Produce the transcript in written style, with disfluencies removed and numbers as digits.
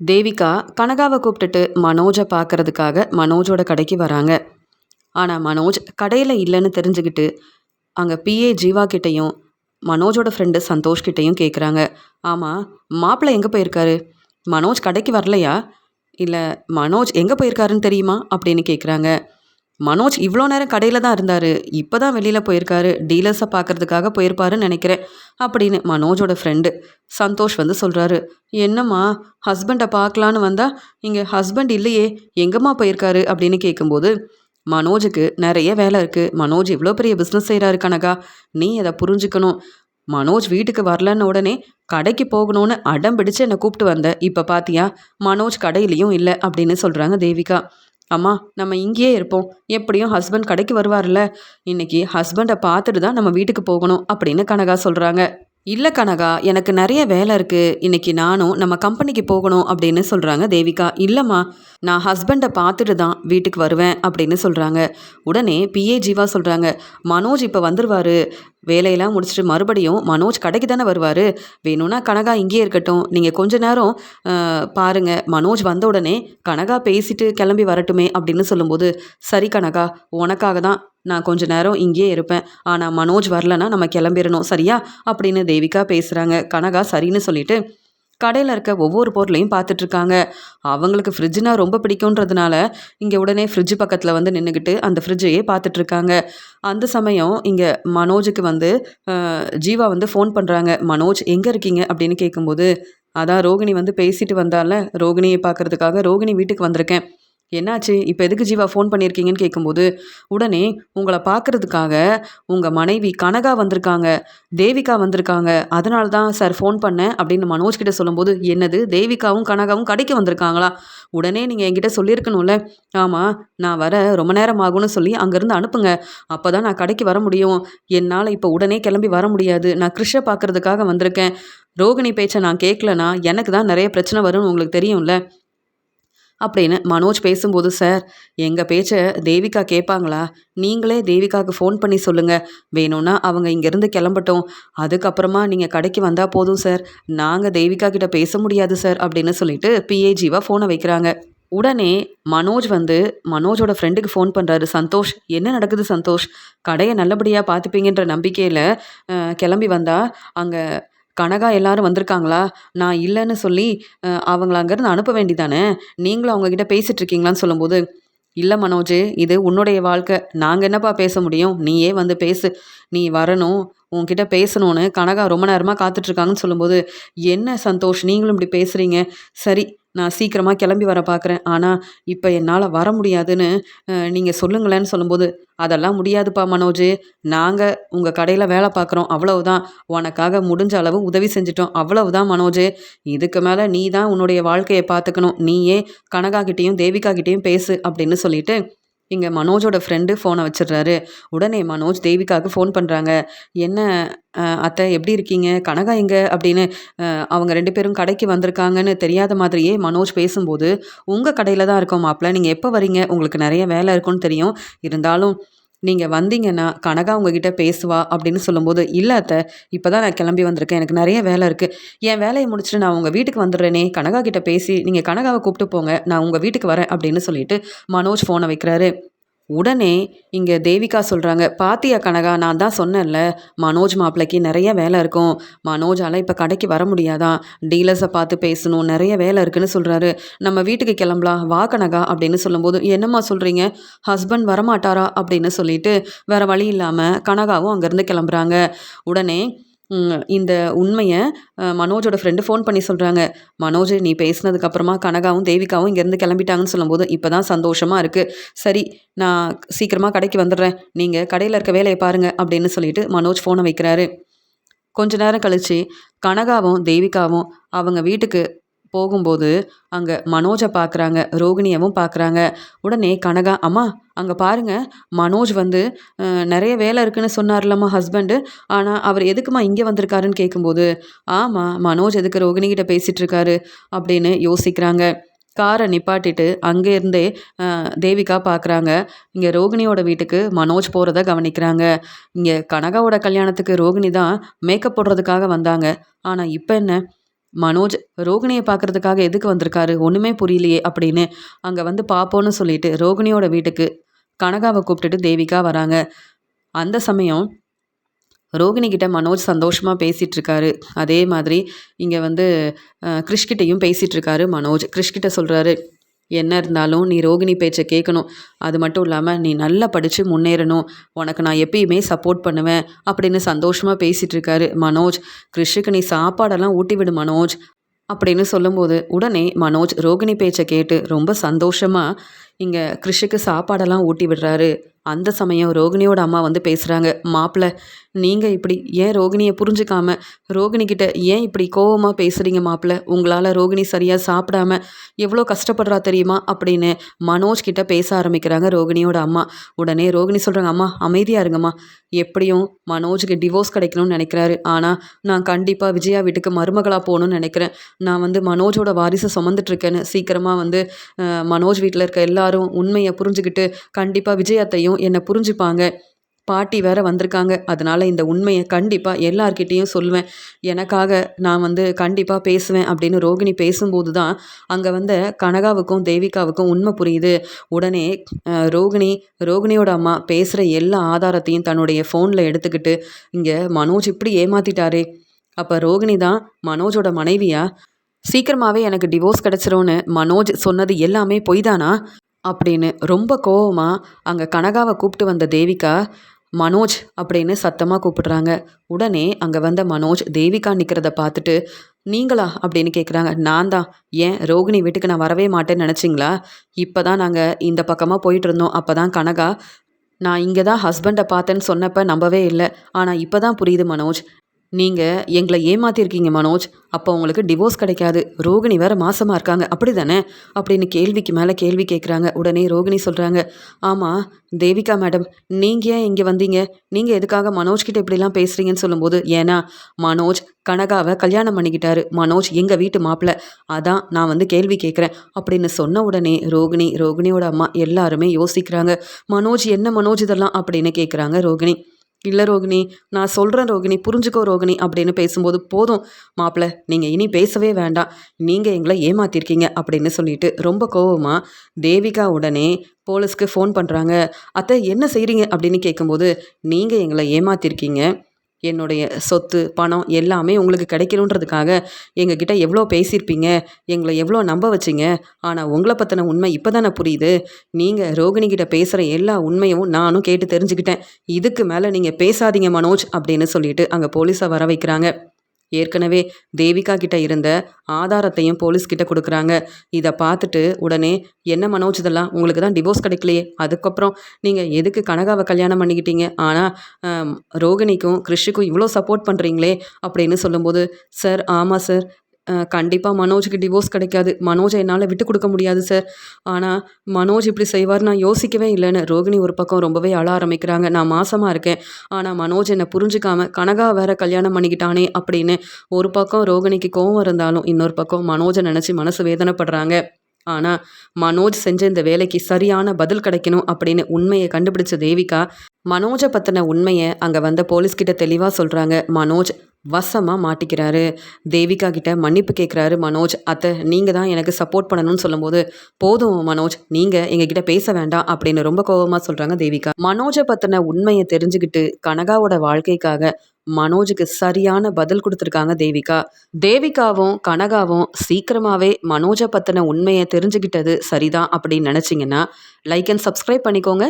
தேவிகா கனகாவை கூப்பிட்டுட்டு மனோஜை பார்க்கறதுக்காக மனோஜோட கடைக்கு வராங்க. ஆனால் மனோஜ் கடையில் இல்லைன்னு தெரிஞ்சுக்கிட்டு அங்கே பிஏ ஜீவா கிட்டேயும் மனோஜோட ஃப்ரெண்டு சந்தோஷ் கிட்டேயும் கேட்குறாங்க. ஆமாம், மாப்பிள்ளை எங்கே போயிருக்காரு? மனோஜ் கடைக்கு வரலையா? இல்லை, மனோஜ் எங்கே போயிருக்காருன்னு தெரியுமா அப்படின்னு கேட்குறாங்க. மனோஜ் இவ்வளோ நேரம் கடையில் தான் இருந்தார், இப்போ தான் வெளியில் போயிருக்காரு, டீலர்ஸை பார்க்கறதுக்காக போயிருப்பாருன்னு நினைக்கிறேன் அப்படின்னு மனோஜோட ஃப்ரெண்டு சந்தோஷ் வந்து சொல்கிறாரு. என்னம்மா, ஹஸ்பண்டை பார்க்கலான்னு வந்தால் இங்கே ஹஸ்பண்ட் இல்லையே, எங்கம்மா போயிருக்காரு அப்படின்னு கேட்கும்போது, மனோஜுக்கு நிறைய வேலை இருக்குது, மனோஜ் இவ்வளோ பெரிய பிஸ்னஸ் செய்கிறாரு கனகா, நீ அதை புரிஞ்சுக்கணும். மனோஜ் வீட்டுக்கு வரலன்னு உடனே கடைக்கு போகணும்னு அடம் பிடிச்சு என்னை கூப்பிட்டு வந்த, இப்போ பாத்தியா மனோஜ் கடையிலையும் இல்லை அப்படின்னு சொல்கிறாங்க தேவிகா. அம்மா, நம்ம இங்கேயே இருப்போம், எப்படியும் ஹஸ்பண்ட் கடைக்கு வருவார்ல, இன்னைக்கு ஹஸ்பண்டை பார்த்துட்டு தான் நம்ம வீட்டுக்கு போகணும் அப்படின்னு கனகா சொல்கிறாங்க. இல்லை கனகா, எனக்கு நிறைய வேலை இருக்குது, இன்னைக்கு நானும் நம்ம கம்பெனிக்கு போகணும் அப்படின்னு சொல்கிறாங்க தேவிகா. இல்லைம்மா, நான் ஹஸ்பண்டை பார்த்துட்டு தான் வீட்டுக்கு வருவேன் அப்படின்னு சொல்கிறாங்க. உடனே பிஏ ஜீவா சொல்கிறாங்க, மனோஜ் இப்போ வந்துடுவார், வேலையெல்லாம் முடிச்சுட்டு மறுபடியும் மனோஜ் கடைக்கு தானே வருவார், வேணும்னா கனகா இங்கேயே இருக்கட்டும், நீங்கள் கொஞ்ச நேரம் பாருங்கள், மனோஜ் வந்த உடனே கனகா பேசிட்டு கிளம்பி வரட்டுமே அப்படின்னு சொல்லும்போது, சரி கனகா, உனக்காக தான் நான் கொஞ்ச நேரம் இங்கேயே இருப்பேன், ஆனால் மனோஜ் வரலன்னா நம்ம கிளம்பிடணும் சரியா அப்படின்னு தேவிகா பேசுகிறாங்க. கனகா சரின்னு சொல்லிட்டு கடையில் இருக்க ஒவ்வொரு பொருளையும் பார்த்துட்ருக்காங்க. அவங்களுக்கு ஃப்ரிட்ஜுனா ரொம்ப பிடிக்குன்றதுனால இங்கே உடனே ஃப்ரிட்ஜு பக்கத்தில் வந்து நின்றுக்கிட்டு அந்த ஃப்ரிட்ஜையே பார்த்துட்ருக்காங்க. அந்த சமயம் இங்கே மனோஜுக்கு வந்து ஜீவா வந்து ஃபோன் பண்ணுறாங்க. மனோஜ் எங்கே இருக்கீங்க அப்படின்னு கேட்கும்போது, அதான் ரோகிணி வந்து பேசிட்டு வந்தால, ரோகிணியை பார்க்குறதுக்காக ரோகிணி வீட்டுக்கு வந்திருக்கேன். என்னாச்சு, இப்போ எதுக்கு ஜீவா ஃபோன் பண்ணியிருக்கீங்கன்னு கேட்கும்போது, உடனே உங்களை பார்க்குறதுக்காக உங்கள் மனைவி கனகா வந்திருக்காங்க, தேவிகா வந்திருக்காங்க, அதனால தான் சார் ஃபோன் பண்ணேன் அப்படின்னு மனோஜ் கிட்ட சொல்லும்போது, என்னது தேவிகாவும் கனகாவும் கடைக்கு வந்திருக்காங்களா? உடனே நீங்கள் என்கிட்ட சொல்லியிருக்கணும்ல. ஆமாம், நான் வர ரொம்ப நேரம் ஆகும்னு சொல்லி அங்கேருந்து அனுப்புங்க, அப்போ தான் நான் கடைக்கு வர முடியும். என்னால் இப்போ உடனே கிளம்பி வர முடியாது, நான் கிருஷை பார்க்குறதுக்காக வந்திருக்கேன். ரோகிணி பேச்சை நான் கேட்கலனா எனக்கு தான் நிறைய பிரச்சனை வரும்னு உங்களுக்கு தெரியும்ல அப்படின்னு மனோஜ் பேசும்போது, சார் எங்கள் பேச்சை தேவிகா கேட்பாங்களா? நீங்களே தேவிகாவுக்கு ஃபோன் பண்ணி சொல்லுங்கள், வேணும்னா அவங்க இங்கேருந்து கிளம்பட்டும், அதுக்கப்புறமா நீங்கள் கடைக்கு வந்தால் போதும் சார், நாங்கள் தேவிகா கிட்ட பேச முடியாது சார் அப்படின்னு சொல்லிட்டு பிஏ ஜீவா ஃபோனை வைக்கிறாங்க. உடனே மனோஜ் வந்து மனோஜோட ஃப்ரெண்டுக்கு ஃபோன் பண்ணுறாரு. சந்தோஷ், என்ன நடக்குது சந்தோஷ்? கடையை நல்லபடியாக பார்த்துப்பீங்கன்ற நம்பிக்கையில் கிளம்பி வந்தா அங்கே கனகா எல்லாரும் வந்திருக்காங்களா? நான் இல்லைன்னு சொல்லி அவங்கள அங்கேருந்து அனுப்ப வேண்டிதானே, நீங்களும் அவங்கக்கிட்ட பேசிகிட்டு இருக்கீங்களான்னு சொல்லும்போது, இல்லை மனோஜ், இது உன்னுடைய வாழ்க்கை, நாங்கள் என்னப்பா பேச முடியும், நீயே வந்து பேசு, நீ வரணும், உன்கிட்ட பேசணும்னு கனகா ரொம்ப நேரமாக காத்துட்ருக்காங்கன்னு சொல்லும்போது, என்ன சந்தோஷ் நீங்களும் இப்படி பேசுகிறீங்க? சரி, நான் சீக்கிரமாக கிளம்பி வர பார்க்குறேன், ஆனால் இப்போ என்னால் வர முடியாதுன்னு நீங்கள் சொல்லுங்களேன்னு சொல்லும்போது, அதெல்லாம் முடியாதுப்பா மனோஜ், நாங்கள் உங்கள் கடையில் வேலை பார்க்குறோம், அவ்வளவுதான், உனக்காக முடிஞ்ச அளவு உதவி செஞ்சிட்டோம், அவ்வளவுதான் மனோஜ், இதுக்கு மேலே நீ தான் உன்னுடைய வாழ்க்கையை பார்த்துக்கணும், நீயே கனகா கிட்டேயும் தேவிகா கிட்டேயும் பேசு அப்படின்னு சொல்லிட்டு இங்கே மனோஜோட ஃப்ரெண்டு ஃபோனை வச்சிடுறாரு. உடனே மனோஜ் தேவிகாவுக்கு ஃபோன் பண்ணுறாங்க. என்ன அத்தை, எப்படி இருக்கீங்க? கனகா எங்கே அப்படின்னு அவங்க 2 பேரும் கடைக்கு வந்திருக்காங்கன்னு தெரியாத மாதிரியே மனோஜ் பேசும்போது, உங்கள் கடையில் தான் இருக்கோம் மாப்பிள்ள, நீங்கள் எப்போ வரீங்க? உங்களுக்கு நிறைய வேலை இருக்குன்னு தெரியும், இருந்தாலும் நீங்கள் வந்தீங்கன்னா கனகா உங்ககிட்ட பேசுவா அப்படின்னு சொல்லும்போது, இல்லை அத்தை, இப்போ தான் நான் கிளம்பி வந்திருக்கேன், எனக்கு நிறைய வேலை இருக்குது, என் வேலையை முடிச்சுட்டு நான் உங்கள் வீட்டுக்கு வந்துடுறேனே, கனகா கிட்ட பேசி நீங்கள் கனகாவை கூப்பிட்டு போங்க, நான் உங்கள் வீட்டுக்கு வரேன் அப்படின்னு சொல்லிட்டு மனோஜ் ஃபோனை வைக்கிறாரு. உடனே இங்கே தேவிகா சொல்கிறாங்க, பாத்தியா கனகா, நான் தான் சொன்னேன்ல, மனோஜ் மாப்பிள்ளைக்கு நிறைய வேலை இருக்கும், மனோஜால் இப்போ கடைக்கு வர முடியாதான், டீலர்ஸை பார்த்து பேசணும், நிறைய வேலை இருக்குன்னு சொல்கிறாரு, நம்ம வீட்டுக்கு கிளம்பலாம் வா கனகா அப்படின்னு சொல்லும்போது, என்னம்மா சொல்கிறீங்க, ஹஸ்பண்ட் வரமாட்டாரா அப்படின்னு சொல்லிட்டு வேறு வழி இல்லாமல் கனகாவும் அங்கேருந்து கிளம்புறாங்க. உடனே இந்த உண்மையை மனோஜோட ஃப்ரெண்டு ஃபோன் பண்ணி சொல்கிறாங்க. மனோஜ், நீ பேசினதுக்கப்புறமா கனகாவும் தேவிகாவும் இங்கேருந்து கிளம்பிட்டாங்கன்னு சொல்லும்போது, இப்போ தான் சந்தோஷமாக இருக்குது, சரி நான் சீக்கிரமாக கடைக்கு வந்துடுறேன், நீங்கள் கடையில் இருக்க வேலையை பாருங்கள் அப்படின்னு சொல்லிட்டு மனோஜ் ஃபோனை வைக்கிறாரு. கொஞ்ச நேரம் கழித்து கனகாவும் தேவிகாவும் அவங்க வீட்டுக்கு போகும்போது அங்கே மனோஜை பார்க்குறாங்க, ரோகிணியவும் பார்க்குறாங்க. உடனே கனகா, அம்மா அங்கே பாருங்க, மனோஜ் வந்து நிறைய வேலை இருக்குன்னு சொன்னார்லம்மா ஹஸ்பண்டு, ஆனால் அவர் எதுக்குமா இங்கே வந்திருக்காருன்னு கேட்கும்போது, ஆமாம் மனோஜ் எதுக்கு ரோகிணிகிட்ட பேசிகிட்டு இருக்காரு அப்படின்னு யோசிக்கிறாங்க. காரை நிப்பாட்டிட்டு அங்கேருந்தே தேவிகா பார்க்குறாங்க. இங்கே ரோகிணியோட வீட்டுக்கு மனோஜ் போகிறத கவனிக்கிறாங்க. இங்கே கனகாவோட கல்யாணத்துக்கு ரோகிணி தான் மேக்கப் போடுறதுக்காக வந்தாங்க, ஆனால் இப்போ என்ன, மனோஜ் ரோகிணியை பார்க்கறதுக்காக எதுக்கு வந்திருக்காரு ஒன்றுமே புரியலையே அப்படின்னு அங்கே வந்து பார்ப்போன்னு சொல்லிட்டு ரோகிணியோட வீட்டுக்கு கனகாவை கூப்பிட்டுட்டு தேவிகா வராங்க. அந்த சமயம் ரோகிணி கிட்ட மனோஜ் சந்தோஷமாக பேசிகிட்டு இருக்காரு. அதே மாதிரி இங்கே வந்து கிறிஷ்கிட்டையும் பேசிகிட்டு இருக்காரு மனோஜ். கிறிஷ்கிட்ட சொல்கிறாரு, என்ன இருந்தாலும் நீ ரோகிணி பேச்சை கேட்கணும். அது மட்டும் இல்லாமல் நீ நல்லா படித்து முன்னேறணும். உனக்கு நான் எப்பயுமே சப்போர்ட் பண்ணுவேன் அப்படின்னு சந்தோஷமாக பேசிகிட்டு இருக்காரு மனோஜ். கிறிஷுக்கு நீ சாப்பாடெல்லாம் ஊட்டி விடு மனோஜ் அப்படின்னு சொல்லும்போது உடனே மனோஜ் ரோகிணி பேச்சை கேட்டு ரொம்ப சந்தோஷமாக இங்கே கிறிஷுக்கு சாப்பாடெல்லாம் ஊட்டி விடுறாரு. அந்த சமயம் ரோகிணியோட அம்மா வந்து பேசுகிறாங்க, மாப்பிள்ள நீங்கள் இப்படி ஏன் ரோகிணியை புரிஞ்சுக்காம ரோகிணிக்கிட்ட ஏன் இப்படி கோவமாக பேசுகிறீங்க மாப்பிள்ள? உங்களால் ரோகிணி சரியாக சாப்பிடாம எவ்வளோ கஷ்டப்படுறா தெரியுமா அப்படின்னு மனோஜ் கிட்ட பேச ஆரம்பிக்கிறாங்க ரோகிணியோட அம்மா. உடனே ரோகிணி சொல்கிறாங்க, அம்மா அமைதியாக இருங்கம்மா. எப்படியும் மனோஜுக்கு டிவோர்ஸ் கிடைக்கணும்னு நினைக்கிறாரு. ஆனால் நான் கண்டிப்பாக விஜயா வீட்டுக்கு மருமகளாக போகணும்னு நினைக்கிறேன். நான் வந்து மனோஜோட வாரிசை சுமந்துட்டுருக்கேன்னு சீக்கிரமாக வந்து மனோஜ் வீட்டில் இருக்க எல்லாரும் உண்மையை புரிஞ்சுக்கிட்டு கண்டிப்பாக விஜயத்தையும் என்னை புரிஞ்சுப்பாங்க. பாட்டி வேற வந்திருக்காங்க. அதனால இந்த உண்மையை கண்டிப்பாக எல்லார்கிட்டேயும் சொல்லுவேன். எனக்காக நான் வந்து கண்டிப்பாக பேசுவேன் அப்படின்னு ரோகிணி பேசும்போது தான் அங்கே வந்த கனகாவுக்கும் தேவிகாவுக்கும் உண்மை புரியுது. உடனே ரோகிணியோட அம்மா பேசுகிற எல்லா ஆதாரத்தையும் தன்னுடைய ஃபோனில் எடுத்துக்கிட்டு இங்கே மனோஜ் இப்படி ஏமாத்திட்டாரே, அப்போ ரோகிணி தான் மனோஜோட மனைவியா? சீக்கிரமாகவே எனக்கு டிவோர்ஸ் கிடச்சிரும்னு மனோஜ் சொன்னது எல்லாமே பொய் தானா அப்படின்னு ரொம்ப கோவமாக அங்கே கனகாவை கூப்பிட்டு வந்த தேவிகா மனோஜ் அப்படின்னு சத்தமாக கூப்பிடுறாங்க. உடனே அங்கே வந்த மனோஜ் தேவிகா நிற்கிறத பார்த்துட்டு, நீங்களா அப்படின்னு கேட்குறாங்க. நான் தான். ஏன் ரோகிணி வீட்டுக்கு நான் வரவே மாட்டேன்னு நினச்சிங்களா? இப்போ தான் நாங்கள் இந்த பக்கமாக போயிட்டு இருந்தோம். அப்போ தான் கனகா நான் இங்கே தான் ஹஸ்பண்டை பார்த்தேன்னு சொன்னப்போ நம்பவே இல்லை. ஆனால் இப்போ தான் புரியுது மனோஜ், நீங்கள் எங்களை ஏமாத்திருக்கீங்க மனோஜ். அப்போ உங்களுக்கு டிவோர்ஸ் கிடைக்காது. ரோகிணி வேறு மாசமாக இருக்காங்க அப்படி தானே அப்படின்னு கேள்விக்கு மேலே கேள்வி கேட்குறாங்க. உடனே ரோகிணி சொல்கிறாங்க, ஆமாம் தேவிகா மேடம், நீங்கள் ஏன் இங்கே வந்தீங்க? நீங்கள் எதுக்காக மனோஜ்கிட்ட இப்படிலாம் பேசுகிறீங்கன்னு சொல்லும்போது, ஏன்னா மனோஜ் கனகாவை கல்யாணம் பண்ணிக்கிட்டாரு. மனோஜ் எங்கள் வீட்டு மாப்பிள்ளை. அதான் நான் வந்து கேள்வி கேட்குறேன் அப்படின்னு சொன்ன உடனே ரோகிணியோட அம்மா எல்லாருமே யோசிக்கிறாங்க. மனோஜ் என்ன மனோஜ் இதெல்லாம் அப்படின்னு கேட்குறாங்க ரோகிணி. இல்லை ரோகிணி, நான் சொல்கிறேன் ரோகிணி, புரிஞ்சுக்கோ ரோகிணி அப்படின்னு பேசும்போது, போதும் மாப்பிள்ள நீங்கள் இனி பேசவே வேண்டாம், நீங்கள் எங்களை ஏமாத்திருக்கீங்க அப்படின்னு சொல்லிட்டு ரொம்ப கோவமாக தேவிகா உடனே போலீஸ்க்கு ஃபோன் பண்ணுறாங்க. அத்தை என்ன செய்கிறீங்க அப்படின்னு கேட்கும்போது, நீங்கள் எங்களை ஏமாத்திருக்கீங்க. என்னுடைய சொத்து பணம் எல்லாமே உங்களுக்கு கிடைக்கணுன்றதுக்காக எங்ககிட்ட எவ்வளோ பேசியிருப்பீங்க, எங்களை எவ்வளோ நம்ப வச்சிங்க. ஆனால் உங்களை பற்றின உண்மை இப்போ தானே புரியுது. நீங்கள் ரோகிணிகிட்ட பேசுகிற எல்லா உண்மையும் நானும் கேட்டு தெரிஞ்சுக்கிட்டேன். இதுக்கு மேலே நீங்கள் பேசாதீங்க மனோஜ் அப்படின்னு சொல்லிட்டு அங்கே போலீஸை வர வைக்கிறாங்க. ஏற்கனவே தேவிகா கிட்ட இருந்த ஆதாரத்தையும் போலீஸ்கிட்ட கொடுக்குறாங்க. இதை பார்த்துட்டு உடனே, என்ன மனோஜ் இதெல்லாம், உங்களுக்கு தான் டிவோர்ஸ் கிடைக்கலையே, அதுக்கப்புறம் நீங்கள் எதுக்கு கனகாவை கல்யாணம் பண்ணிக்கிட்டீங்க? ஆனால் ரோகிணிக்கும் கிறிஷுக்கும் இவ்வளோ சப்போர்ட் பண்ணுறீங்களே அப்படின்னு சொல்லும்போது, சார் ஆமாம் சார், கண்டிப்பாக மனோஜுக்கு டிவோர்ஸ் கிடைக்காது. மனோஜை என்னால் விட்டு கொடுக்க முடியாது சார். ஆனால் மனோஜ் இப்படி செய்வார் நான் யோசிக்கவே இல்லைன்னு ரோகிணி ஒரு பக்கம் ரொம்பவே அழ ஆரம்பிக்கிறாங்க. நான் மாசமாக இருக்கேன், ஆனால் மனோஜ் என்னை புரிஞ்சுக்காம கனகா வேற கல்யாணம் பண்ணிக்கிட்டானே அப்படின்னு ஒரு பக்கம் ரோகிணிக்கு கோவம் இருந்தாலும் இன்னொரு பக்கம் மனோஜை நினச்சி மனசு வேதனைப்படுறாங்க. ஆனால் மனோஜ் செஞ்ச இந்த வேலைக்கு சரியான பதில் கிடைக்கணும் அப்படின்னு உண்மையை கண்டுபிடிச்ச தேவிகா மனோஜை பற்றின உண்மையை அங்கே வந்த போலீஸ்கிட்ட தெளிவாக சொல்கிறாங்க. மனோஜ் வசமாக மாட்டிக்கிறாரு. தேவிகா கிட்ட மன்னிப்பு கேட்குறாரு மனோஜ். அத்தை நீங்கள் தான் எனக்கு சப்போர்ட் பண்ணணும்னு சொல்லும்போது, போதும் மனோஜ் நீங்கள் எங்ககிட்ட பேச வேண்டாம் அப்படின்னு ரொம்ப கோபமாக சொல்கிறாங்க தேவிகா. மனோஜை பற்றின உண்மையை தெரிஞ்சுக்கிட்டு கனகாவோட வாழ்க்கைக்காக மனோஜுக்கு சரியான பதில் கொடுத்துருக்காங்க தேவிகா. தேவிகாவும் கனகாவும் சீக்கிரமாகவே மனோஜை பற்றின உண்மையை தெரிஞ்சுக்கிட்டது சரிதான் அப்படின்னு நினச்சிங்கன்னா லைக் அண்ட் சப்ஸ்கிரைப் பண்ணிக்கோங்க.